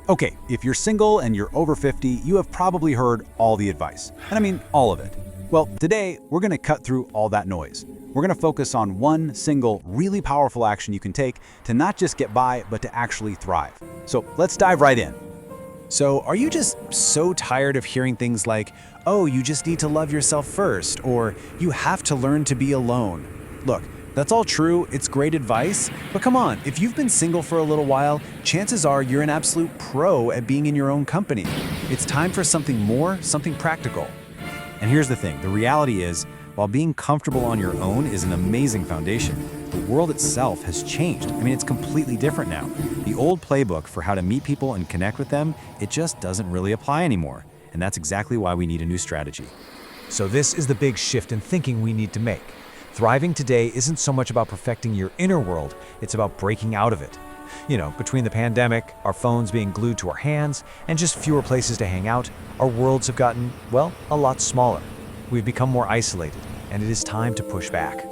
Okay, if you're single and you're over 50, you have probably heard all the advice. And I mean all of it. Well, today we're going to cut through all that noise. We're going to focus on one single, really powerful action you can take to not just get by, but to actually thrive. So let's dive right in. So, are you just so tired of hearing things like, oh, you just need to love yourself first, or you have to learn to be alone? Look, that's all true, it's great advice, but come on, if you've been single for a little while, chances are you're an absolute pro at being in your own company. It's time for something more, something practical. And here's the thing, the reality is, while being comfortable on your own is an amazing foundation, the world itself has changed. I mean, it's completely different now. The old playbook for how to meet people and connect with them, it just doesn't really apply anymore. And that's exactly why we need a new strategy. So this is the big shift in thinking we need to make. Thriving today isn't so much about perfecting your inner world, it's about breaking out of it. Between the pandemic, our phones being glued to our hands, and just fewer places to hang out, our worlds have gotten, well, a lot smaller. We've become more isolated, and it is time to push back.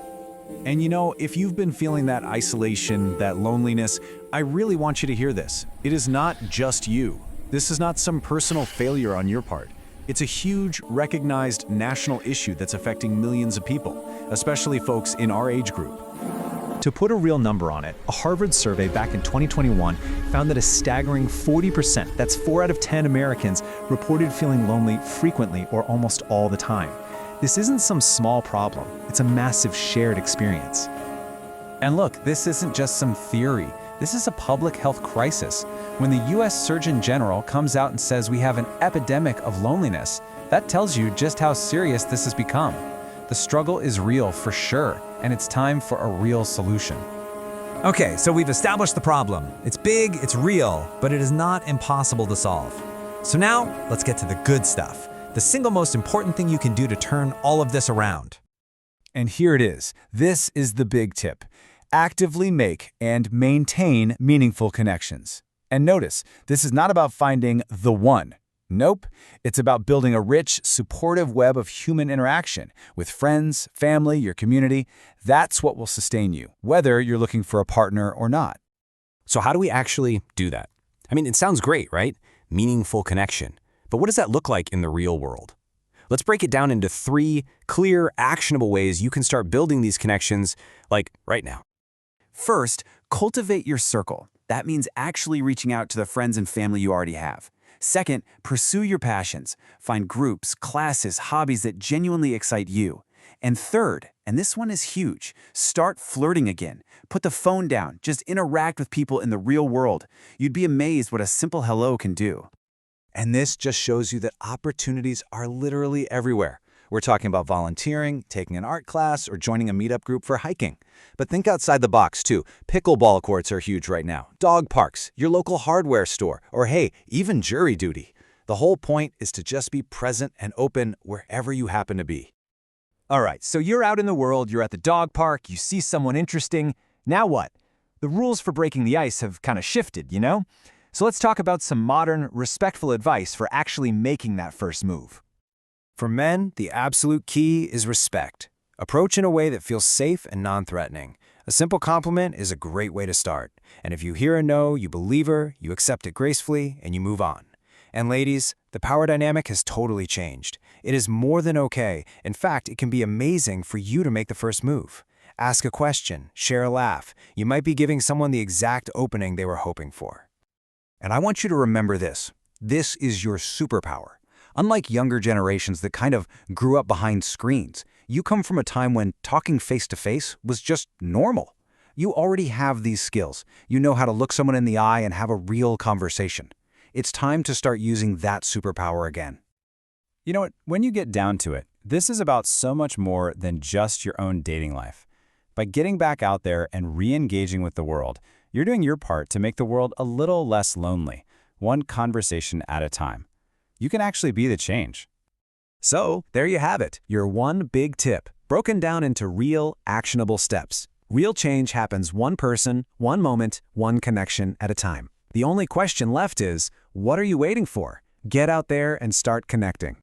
And if you've been feeling that isolation, that loneliness, I really want you to hear this. It is not just you. This is not some personal failure on your part. It's a huge, recognized national issue that's affecting millions of people, especially folks in our age group. To put a real number on it, a Harvard survey back in 2021 found that a staggering 40%, that's 4 out of 10 Americans, reported feeling lonely frequently or almost all the time. This isn't some small problem, it's a massive shared experience. And look, this isn't just some theory. This is a public health crisis. When the US Surgeon General comes out and says we have an epidemic of loneliness, that tells you just how serious this has become. The struggle is real for sure, and it's time for a real solution. Okay, so we've established the problem. It's big, it's real, but it is not impossible to solve. So now, let's get to the good stuff. The single most important thing you can do to turn all of this around. And here it is. This is the big tip. Actively make and maintain meaningful connections. And notice, this is not about finding the one. Nope, it's about building a rich, supportive web of human interaction with friends, family, your community. That's what will sustain you, whether you're looking for a partner or not. So how do we actually do that? I mean, it sounds great, right? Meaningful connection. But what does that look like in the real world? Let's break it down into 3 clear, actionable ways you can start building these connections, like right now. First, cultivate your circle. That means actually reaching out to the friends and family you already have. Second, pursue your passions. Find groups, classes, hobbies that genuinely excite you. And third, and this one is huge, start flirting again. Put the phone down. Just interact with people in the real world. You'd be amazed what a simple hello can do. And this just shows you that opportunities are literally everywhere. We're talking about volunteering, taking an art class, or joining a meetup group for hiking. But think outside the box, too. Pickleball courts are huge right now. Dog parks, your local hardware store, or hey, even jury duty. The whole point is to just be present and open wherever you happen to be. All right, so you're out in the world, you're at the dog park, you see someone interesting. Now what? The rules for breaking the ice have kind of shifted, So let's talk about some modern, respectful advice for actually making that first move. For men, the absolute key is respect. Approach in a way that feels safe and non-threatening. A simple compliment is a great way to start. And if you hear a no, you believe her, you accept it gracefully, and you move on. And ladies, the power dynamic has totally changed. It is more than okay. In fact, it can be amazing for you to make the first move. Ask a question, share a laugh. You might be giving someone the exact opening they were hoping for. And I want you to remember this. This is your superpower. Unlike younger generations that kind of grew up behind screens, you come from a time when talking face-to-face was just normal. You already have these skills. You know how to look someone in the eye and have a real conversation. It's time to start using that superpower again. You know what? When you get down to it, this is about so much more than just your own dating life. By getting back out there and re-engaging with the world, you're doing your part to make the world a little less lonely, one conversation at a time. You can actually be the change. So, there you have it, your one big tip, broken down into real, actionable steps. Real change happens one person, one moment, one connection at a time. The only question left is, what are you waiting for? Get out there and start connecting.